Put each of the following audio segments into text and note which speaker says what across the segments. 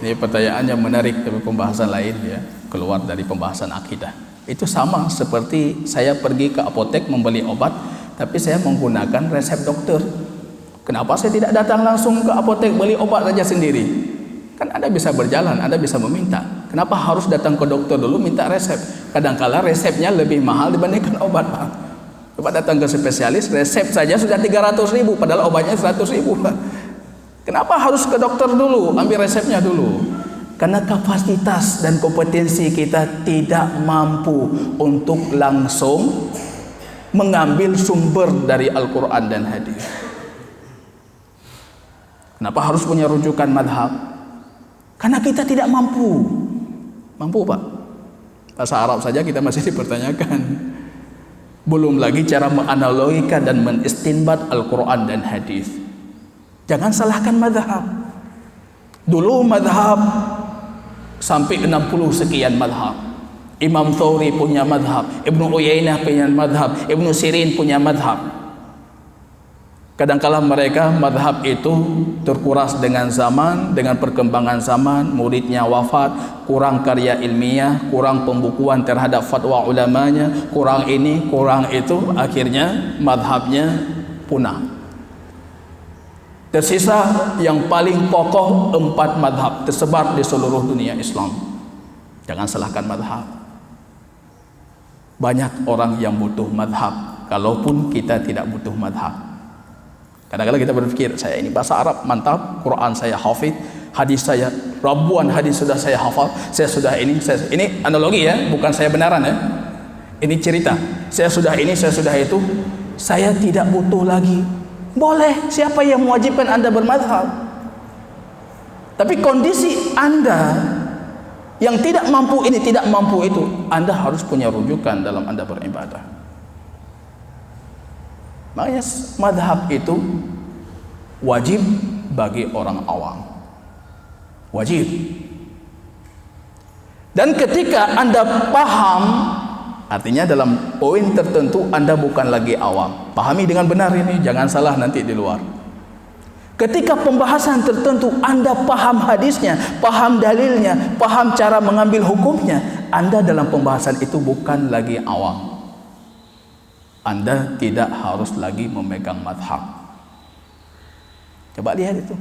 Speaker 1: Ini pertanyaan yang menarik, tapi pembahasan lain ya, keluar dari pembahasan akidah. Itu sama seperti saya pergi ke apotek membeli obat, tapi saya menggunakan resep dokter. Kenapa saya tidak datang langsung ke apotek beli obat saja sendiri? Kan Anda bisa berjalan, Anda bisa meminta. Kenapa harus datang ke dokter dulu minta resep? Kadangkala resepnya lebih mahal dibandingkan obat. Coba datang ke spesialis, resep saja sudah 300.000, padahal obatnya 100.000. Kenapa harus ke dokter dulu, ambil resepnya dulu? Karena kapasitas dan kompetensi kita tidak mampu untuk langsung mengambil sumber dari Al-Quran dan hadis. Kenapa harus punya rujukan madhab? Karena kita tidak mampu. Mampu Pak? Bahasa Arab saja kita masih dipertanyakan. Belum lagi cara menganalogikan dan menistinbat Al-Quran dan hadis. Jangan salahkan madhab. Dulu madhab sampai 60 sekian madhab. Imam Thawri punya madhab, Ibnu Uyainah punya madhab, Ibnu Sirin punya madhab. Kadangkala mereka madhab itu terkuras dengan zaman, dengan perkembangan zaman, muridnya wafat, kurang karya ilmiah, kurang pembukuan terhadap fatwa ulamanya, kurang ini, kurang itu, akhirnya madhabnya punah. Tersisa yang paling pokok 4 madhab tersebar di seluruh dunia Islam. Jangan salahkan madhab. Banyak orang yang butuh madhab, kalaupun kita tidak butuh madhab. Kadang-kadang kita berpikir, saya ini bahasa Arab mantap, Quran saya hafid, hadis saya ribuan hadis sudah saya hafal, saya sudah ini analogi ya, bukan saya benaran ya. Ini cerita, saya sudah ini, saya sudah itu, saya tidak butuh lagi. Boleh, siapa yang mewajibkan Anda bermadhab? Tapi kondisi Anda yang tidak mampu ini, tidak mampu itu, Anda harus punya rujukan dalam Anda beribadah. Makanya madhab itu wajib bagi orang awam. Wajib. Dan ketika Anda paham, artinya dalam poin tertentu Anda bukan lagi awam. Pahami dengan benar ini, jangan salah nanti di luar. Ketika pembahasan tertentu Anda paham hadisnya, paham dalilnya, paham cara mengambil hukumnya, Anda dalam pembahasan itu bukan lagi awam. Anda tidak harus lagi memegang madhab. Coba lihat itu.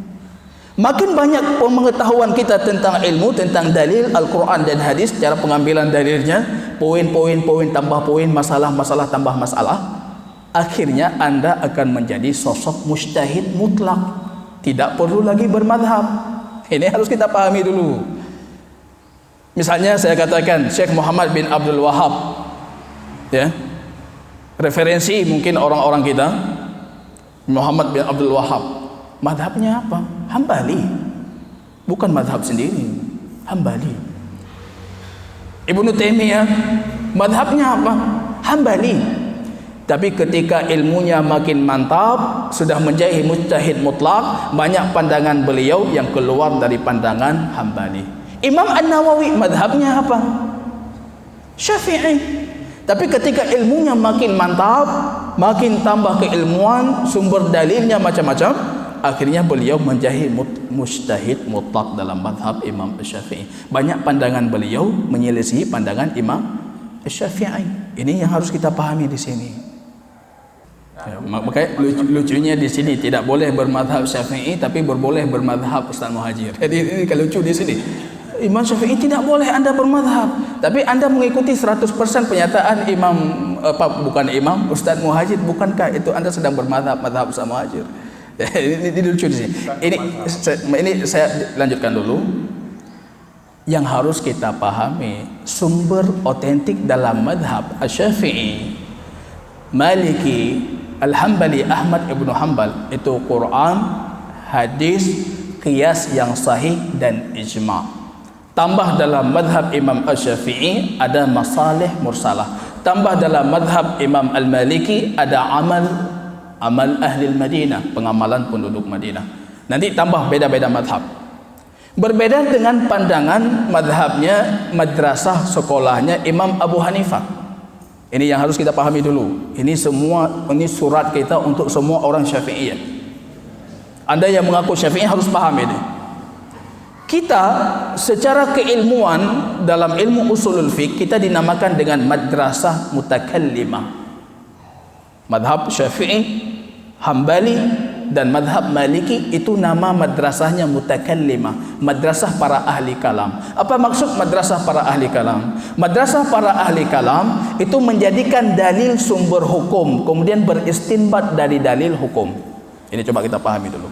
Speaker 1: Makin banyak pengetahuan kita tentang ilmu, tentang dalil Al-Quran dan hadis, cara pengambilan dalilnya, poin-poin tambah poin, masalah-masalah tambah masalah, akhirnya Anda akan menjadi sosok mujtahid mutlak, tidak perlu lagi bermadhab. Ini harus kita pahami dulu. Misalnya saya katakan Syekh Muhammad bin Abdul Wahab, ya, referensi mungkin orang-orang kita, Muhammad bin Abdul Wahab, madhabnya apa? Hambali, bukan madhab sendiri, Hambali. Ibnu Taimiyah, madhabnya apa? Hambali. Tapi ketika ilmunya makin mantap, sudah menjadi mujtahid mutlak, banyak pandangan beliau yang keluar dari pandangan Hambali. Imam An-Nawawi, madhabnya apa? Syafi'i. Tapi ketika ilmunya makin mantap, makin tambah keilmuan, sumber dalilnya macam-macam, akhirnya beliau menjadi mujtahid mutlak dalam madhab Imam Syafi'i. Banyak pandangan beliau menyelisihi pandangan Imam Syafi'i. Ini yang harus kita pahami di sini. Ya, makanya lucunya di sini tidak boleh bermadhab Syafi'i, tapi boleh bermadhab Ustaz Muhajir. Jadi ini kalau lucu di sini. Imam Syafi'i tidak boleh Anda bermadhab, tapi Anda mengikuti 100% pernyataan Imam bukan Imam Ustaz Muhajir. Bukankah itu Anda sedang bermadhab Ustaz Muhajir? Ini lucu di sini. Ini saya lanjutkan dulu. Yang harus kita pahami, sumber otentik dalam madhab Asy-Syafi'i, Maliki, Al-Hambali, Ahmad ibnu Hanbal itu Quran, hadis, qiyas yang sahih dan ijma'. Tambah dalam madhab Imam Asy-Syafi'i ada masalih mursalah. Tambah dalam madhab Imam Al-Maliki ada amal ahli Madinah, pengamalan penduduk Madinah. Nanti tambah beda-beda madhab. Berbeda dengan pandangan madhabnya, madrasah sekolahnya Imam Abu Hanifah. Ini yang harus kita pahami dulu. Ini surat kita untuk semua orang Syafi'iyah. Anda yang mengaku Syafi'i harus paham ini. Kita secara keilmuan dalam ilmu usulul fiqh kita dinamakan dengan madrasah mutakallimah. Madhab Syafi'i, Hambali dan madhab Maliki itu nama madrasahnya mutakallimah, madrasah para ahli kalam. Apa maksud madrasah para ahli kalam? Madrasah para ahli kalam itu menjadikan dalil sumber hukum, kemudian beristinbat dari dalil hukum. Ini coba kita pahami dulu.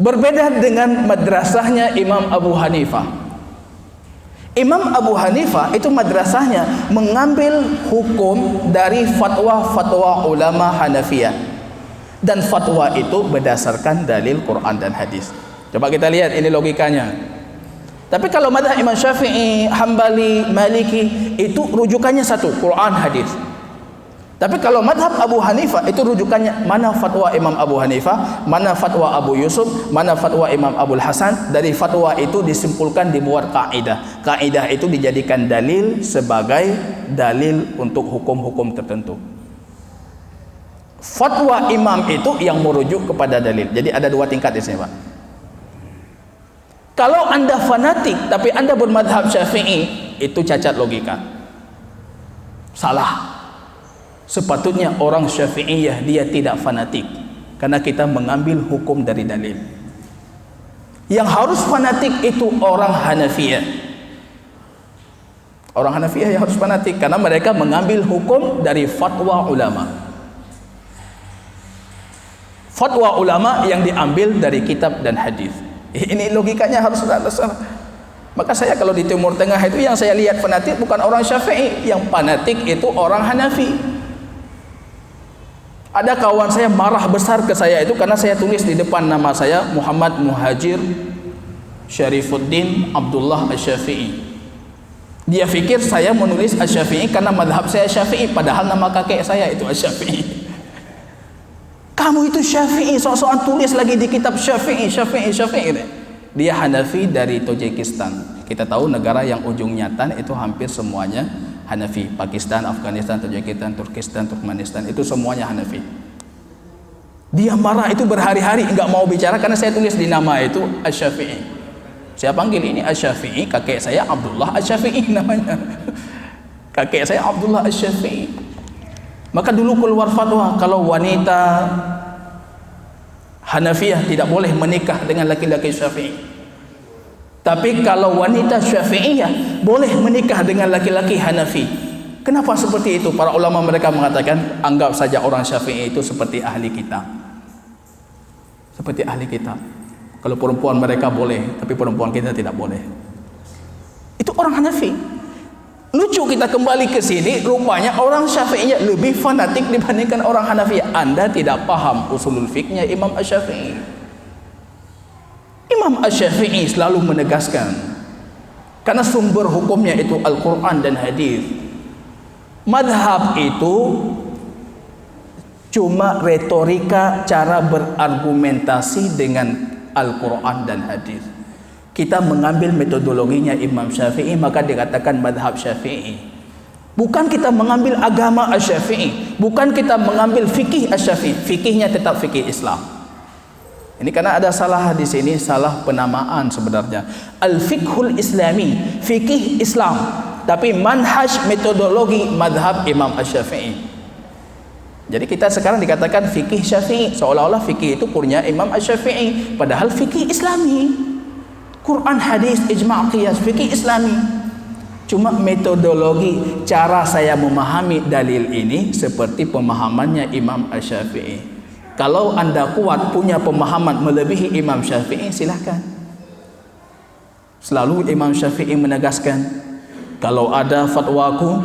Speaker 1: Berbeda dengan madrasahnya Imam Abu Hanifah. Imam Abu Hanifah itu madrasahnya mengambil hukum dari fatwa-fatwa ulama Hanafiyah, dan fatwa itu berdasarkan dalil Quran dan hadis. Coba kita lihat ini logikanya. Tapi kalau madhab Imam Syafi'i, Hambali, Maliki itu rujukannya satu, Quran hadis. Tapi kalau madhab Abu Hanifah itu rujukannya mana fatwa Imam Abu Hanifah, mana fatwa Abu Yusuf, mana fatwa Imam Abul Hasan. Dari fatwa itu disimpulkan, dibuat kaidah. Kaidah itu dijadikan dalil sebagai dalil untuk hukum-hukum tertentu. Fatwa imam itu yang merujuk kepada dalil. Jadi ada dua tingkat di sini, Pak. Kalau Anda fanatik tapi Anda bermadhab Syafi'i, itu cacat logika. Salah. Sepatutnya orang Syafi'iyah dia tidak fanatik, karena kita mengambil hukum dari dalil. Yang harus fanatik itu orang Hanafiyah. Orang Hanafiyah yang harus fanatik karena mereka mengambil hukum dari fatwa ulama. Fatwa ulama yang diambil dari kitab dan hadis. Ini logikanya harus dasar. Maka saya kalau di Timur Tengah itu yang saya lihat fanatik bukan orang Syafi'i, yang fanatik itu orang Hanafi. Ada kawan saya marah besar ke saya itu karena saya tulis di depan nama saya Muhammad Muhajir Syarifuddin Abdullah Asy-Syafi'i. Dia pikir saya menulis Asy-Syafi'i karena madhab saya Syafi'i, padahal nama kakek saya itu Asy-Syafi'i. Kamu itu Syafi'i, sok-sokan tulis lagi di kitab Syafi'i. Dia Hanafi dari Tajikistan. Kita tahu negara yang ujungnya tan itu hampir semuanya Hanafi. Pakistan, Afghanistan, Tajikistan, Turkistan, Turkmenistan itu semuanya Hanafi. Dia marah itu berhari-hari enggak mau bicara karena saya tulis di nama itu Asy-Syafi'i. Saya panggil ini Asy-Syafi'i, kakek saya Abdullah Asy-Syafi'i namanya. Kakek saya Abdullah Asy-Syafi'i. Maka dulu keluar fatwa kalau wanita Hanafiyah tidak boleh menikah dengan laki-laki Syafi'i. Tapi kalau wanita Syafi'iyah boleh menikah dengan laki-laki Hanafi. Kenapa seperti itu? Para ulama mereka mengatakan anggap saja orang Syafi'i itu seperti ahli kita. Seperti ahli kita. Kalau perempuan mereka boleh, tapi perempuan kita tidak boleh. Itu orang Hanafi. Lucu kita kembali ke sini, rupanya orang Syafi'iyah lebih fanatik dibandingkan orang Hanafi. Anda tidak paham usulul fiqhnya Imam Asy-Syafi'i. Imam Asy-Syafi'i selalu menegaskan, karena sumber hukumnya itu Al-Quran dan hadis. Madhab itu cuma retorika, cara berargumentasi dengan Al-Quran dan hadis. Kita mengambil metodologinya Imam Syafi'i, maka dikatakan madhab Syafi'i. Bukan kita mengambil agama Asy-Syafi'i, bukan kita mengambil fikih Asy-Syafi'i. Fikihnya tetap fikih Islam. Ini karena ada salah di sini, salah penamaan sebenarnya. Al-fiqhul Islami, fikih Islam, tapi manhaj metodologi madhab Imam Asy-Syafi'i. Jadi kita sekarang dikatakan fikih Syafi'i, seolah-olah fikih itu punya Imam Asy-Syafi'i, padahal fikih Islami. Quran, hadis, ijma', qiyas, fikih Islami. Cuma metodologi cara saya memahami dalil ini seperti pemahamannya Imam Asy-Syafi'i. Kalau Anda kuat punya pemahaman melebihi Imam Syafi'i, silahkan. Selalu Imam Syafi'i menegaskan, kalau ada fatwaku,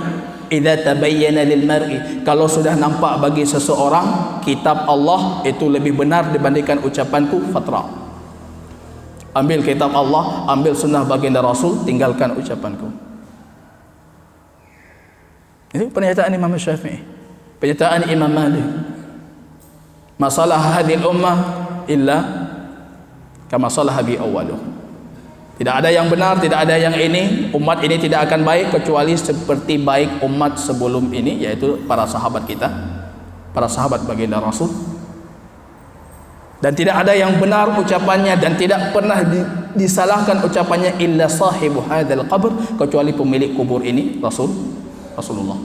Speaker 1: idza tabayyana lil mar'i, kalau sudah nampak bagi seseorang kitab Allah itu lebih benar dibandingkan ucapanku, fatra. Ambil kitab Allah, ambil sunnah baginda Rasul, tinggalkan ucapanku. Ini pernyataan Imam Syafi'i, pernyataan Imam Malik. Masalah hadil ummah illa kama salaha bi awwaluh. Tidak ada yang benar, tidak ada yang ini. Umat ini tidak akan baik kecuali seperti baik umat sebelum ini, yaitu para sahabat kita, para sahabat baginda Rasul. Dan tidak ada yang benar ucapannya dan tidak pernah disalahkan ucapannya illa sahibu hadzal qabr, kecuali pemilik kubur ini, Rasulullah.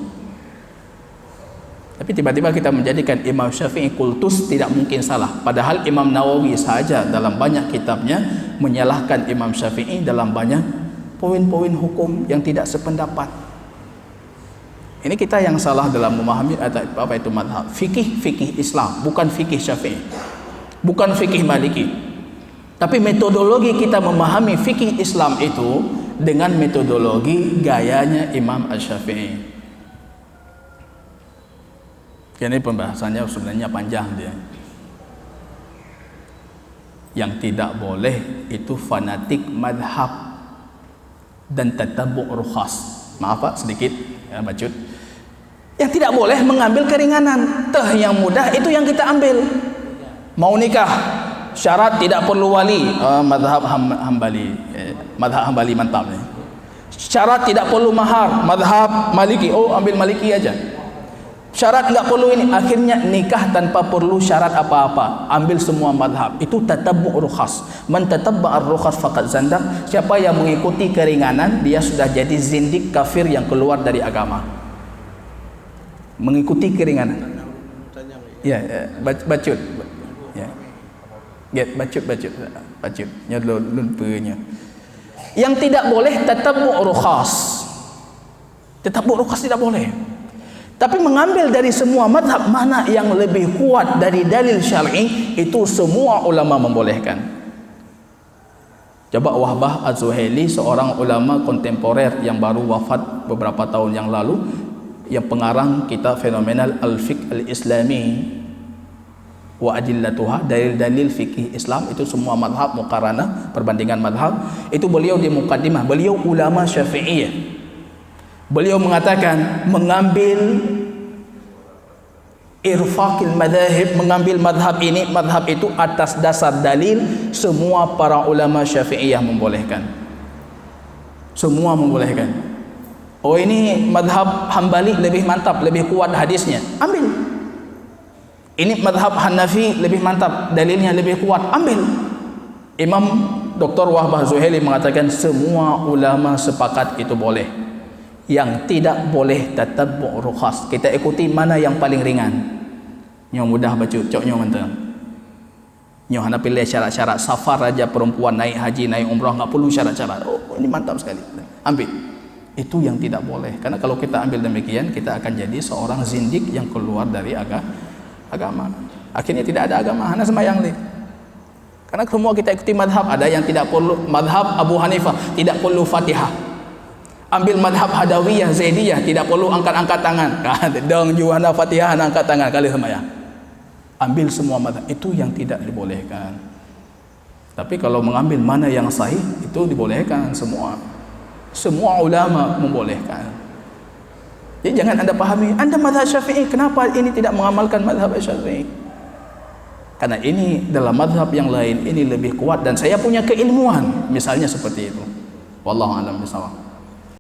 Speaker 1: Tapi tiba-tiba kita menjadikan Imam Syafi'i kultus, tidak mungkin salah. Padahal Imam Nawawi saja dalam banyak kitabnya menyalahkan Imam Syafi'i dalam banyak poin-poin hukum yang tidak sependapat. Ini kita yang salah dalam memahami apa itu madhab. Fikih Islam, bukan fikih Syafi'i, bukan fikih Maliki. Tapi metodologi kita memahami fikih Islam itu dengan metodologi gayanya Imam Asy-Syafi'i. Ini pembahasannya sebenarnya panjang dia. Yang tidak boleh itu fanatik madhab dan tatabbu' rukhas. Maaf Pak, sedikit ya, bacut. Yang tidak boleh mengambil keringanan. Yang mudah itu yang kita ambil. Mau nikah, syarat tidak perlu wali. Madhab Hambali, madhab Hambali mantap nih. Syarat tidak perlu mahar. Madhab Maliki, ambil Maliki aja. Syarat nggak perlu ini, akhirnya nikah tanpa perlu syarat apa-apa, ambil semua madhab. Itu tatabbu' rukhas. Man tatabba'a rukhas faqad zandaq. Siapa yang mengikuti keringanan, dia sudah jadi zindik, kafir yang keluar dari agama. Mengikuti keringanan. Ya, bacut. Ya. Bacut. Lumpurnya. Yang tidak boleh tatabbu' rukhas. Tatabbu' rukhas tidak boleh. Tapi mengambil dari semua madhab mana yang lebih kuat dari dalil syar'i, itu semua ulama membolehkan. Coba Wahbah Az-Zuhaili, seorang ulama kontemporer yang baru wafat beberapa tahun yang lalu, yang pengarang kitab fenomenal Al-Fiqh Al-Islami wa Adillatuha, dalil-dalil fikih Islam, itu semua madhab, muqaranah, perbandingan madhab. Itu beliau di muqaddimah, beliau ulama Syafi'iyah. Beliau mengatakan mengambil irfaqil madhahib, mengambil madhab ini, madhab itu atas dasar dalil, semua para ulama Syafi'iyah membolehkan. Semua membolehkan. Ini madhab Hambali lebih mantap, lebih kuat hadisnya, ambil. Ini madhab Hanafi lebih mantap, dalilnya lebih kuat, ambil. Imam Dr. Wahbah Zuhaili mengatakan semua ulama sepakat itu boleh. Yang tidak boleh tatabbu' rukhas, kita ikuti mana yang paling ringan. Yang mudah baca, coknya mentang. Nyo hana pilih syarat-syarat safar aja, perempuan naik haji, naik umrah enggak perlu syarat-syarat. Ini mantap sekali. Ambil. Itu yang tidak boleh. Karena kalau kita ambil demikian, kita akan jadi seorang zindik yang keluar dari agama. Akhirnya tidak ada agama, hanya sembahyang li. Karena semua kita ikuti madhab, ada yang tidak perlu. Madhab Abu Hanifah tidak perlu Fatihah. Ambil madhab Hadawiyah, Zaidiyah, tidak perlu angkat-angkat tangan. Dong juana Fatihah angkat tangan kali sembahyang. Ambil semua madhab, itu yang tidak dibolehkan. Tapi kalau mengambil mana yang sahih, itu dibolehkan semua. Semua ulama membolehkan. Jadi jangan Anda pahami, Anda madhab Syafi'i, kenapa ini tidak mengamalkan madhab Syafi'i? Karena ini dalam madhab yang lain ini lebih kuat dan saya punya keilmuan, misalnya seperti itu. Wallahu a'lam bishawab.